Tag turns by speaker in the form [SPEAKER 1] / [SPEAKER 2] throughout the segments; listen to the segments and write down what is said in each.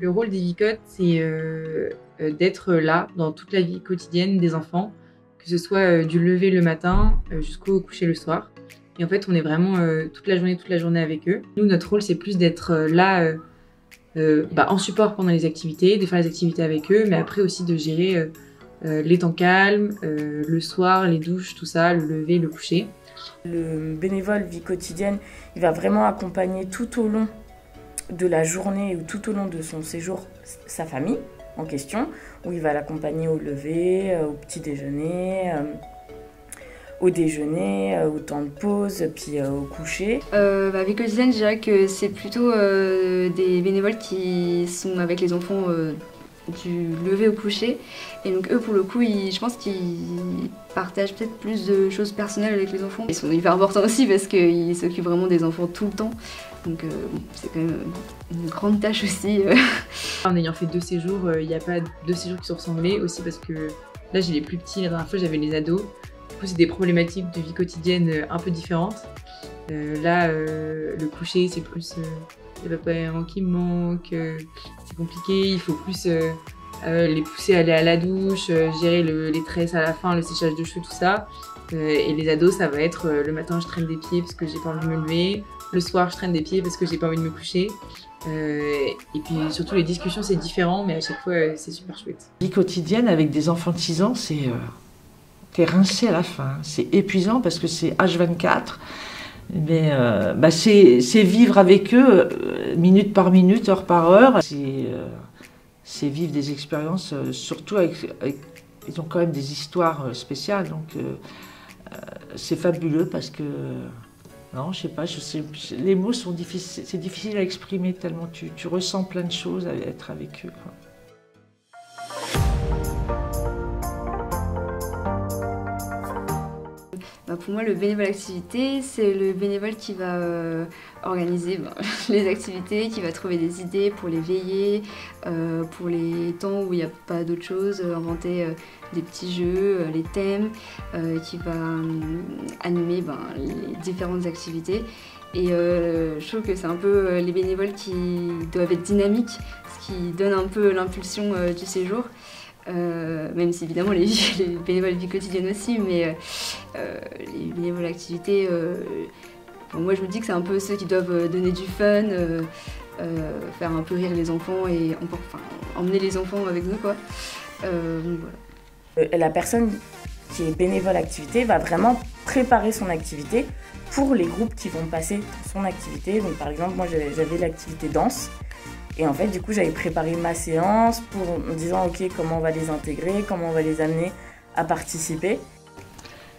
[SPEAKER 1] Le rôle des Vicotes, c'est d'être là dans toute la vie quotidienne des enfants, que ce soit du lever le matin jusqu'au coucher le soir. Et en fait, on est vraiment toute la journée avec eux. Nous, notre rôle, c'est plus d'être là en support pendant les activités, de faire les activités avec eux, mais après aussi de gérer les temps calmes, le soir, les douches, tout ça, le lever, le coucher.
[SPEAKER 2] Le bénévole vie quotidienne, il va vraiment accompagner tout au long de la journée ou tout au long de son séjour sa famille en question, où il va l'accompagner au lever, au petit déjeuner, au déjeuner, au temps de pause, puis au coucher.
[SPEAKER 3] Vie quotidienne, je dirais que c'est plutôt des bénévoles qui sont avec les enfants du lever au coucher. Et donc eux, pour le coup, je pense qu'ils partagent peut-être plus de choses personnelles avec les enfants. Ils sont hyper importants aussi parce qu'ils s'occupent vraiment des enfants tout le temps. Donc c'est quand même une grande tâche aussi.
[SPEAKER 1] En ayant fait 2 séjours, il n'y a pas 2 séjours qui se ressemblaient, aussi parce que là j'ai les plus petits, la dernière fois j'avais les ados. Du coup c'est des problématiques de vie quotidienne un peu différentes. Là le coucher c'est plus il y a pas qui me manque, c'est compliqué, il faut plus les pousser à aller à la douche, gérer les tresses à la fin, le séchage de cheveux, tout ça. Et les ados, ça va être le matin je traîne des pieds parce que j'ai pas envie de me lever, le soir je traîne des pieds parce que j'ai pas envie de me coucher. Et puis surtout les discussions c'est différent, mais à chaque fois c'est super chouette.
[SPEAKER 4] Vie quotidienne avec des enfants de 6 ans, t'es rincé à la fin. C'est épuisant parce que c'est H24. Mais c'est vivre avec eux minute par minute, heure par heure. C'est vivre des expériences, surtout ils ont quand même des histoires spéciales. Donc c'est fabuleux parce que, non, je sais pas, les mots sont difficiles, c'est difficile à exprimer tellement tu ressens plein de choses à être avec eux, quoi.
[SPEAKER 3] Pour moi, le bénévole activité, c'est le bénévole qui va organiser les activités, qui va trouver des idées pour les veillées, pour les temps où il n'y a pas d'autre chose, inventer des petits jeux, les thèmes, qui va animer les différentes activités. Et je trouve que c'est un peu les bénévoles qui doivent être dynamiques, ce qui donne un peu l'impulsion du séjour. Même si évidemment les bénévoles vie quotidienne aussi, mais les bénévoles activités, moi je me dis que c'est un peu ceux qui doivent donner du fun, faire un peu rire les enfants et emmener les enfants avec nous, quoi. Donc, voilà.
[SPEAKER 2] La personne qui est bénévole activité va vraiment préparer son activité pour les groupes qui vont passer son activité. Donc par exemple, moi j'avais l'activité danse. Et en fait, du coup, j'avais préparé ma séance en me disant, ok, comment on va les intégrer, comment on va les amener à participer.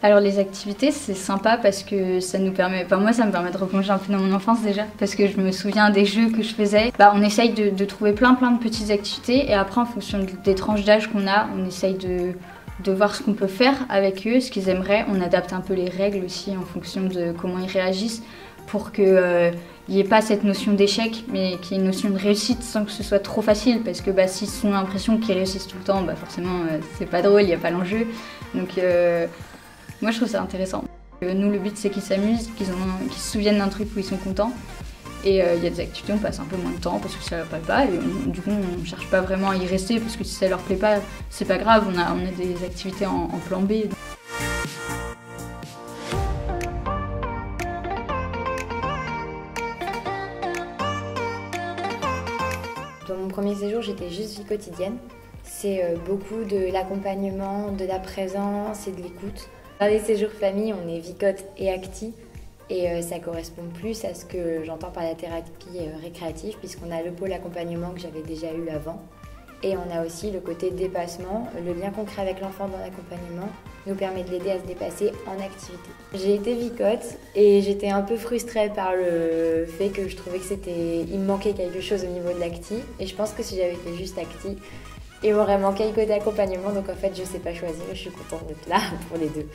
[SPEAKER 5] Alors les activités, c'est sympa parce que ça nous permet, moi ça me permet de replonger un peu dans mon enfance déjà, parce que je me souviens des jeux que je faisais. On essaye de trouver plein de petites activités et après en fonction des tranches d'âge qu'on a, on essaye de voir ce qu'on peut faire avec eux, ce qu'ils aimeraient. On adapte un peu les règles aussi en fonction de comment ils réagissent pour que il n'y ait pas cette notion d'échec, mais qu'il y ait une notion de réussite sans que ce soit trop facile, parce que s'ils ont l'impression qu'ils réussissent tout le temps, forcément c'est pas drôle, il n'y a pas l'enjeu. Donc moi je trouve ça intéressant. Nous le but c'est qu'ils s'amusent, qu'ils se souviennent d'un truc où ils sont contents. Et il y a des activités où on passe un peu moins de temps parce que ça leur plaît pas, et du coup on cherche pas vraiment à y rester, parce que si ça leur plaît pas, c'est pas grave, on a des activités en plan B.
[SPEAKER 6] Dans mon premier séjour, j'étais juste vie quotidienne. C'est beaucoup de l'accompagnement, de la présence et de l'écoute. Dans les séjours famille, on est vicote et acti. Et ça correspond plus à ce que j'entends par la thérapie récréative, puisqu'on a le pôle accompagnement que j'avais déjà eu avant. Et on a aussi le côté dépassement. Le lien qu'on crée avec l'enfant dans l'accompagnement nous permet de l'aider à se dépasser en activité. J'ai été vicote et j'étais un peu frustrée par le fait que je trouvais il me manquait quelque chose au niveau de l'acti. Et je pense que si j'avais été juste acti, il m'aurait manqué le côté accompagnement. Donc en fait, je ne sais pas choisir. Je suis contente d'être là pour les deux.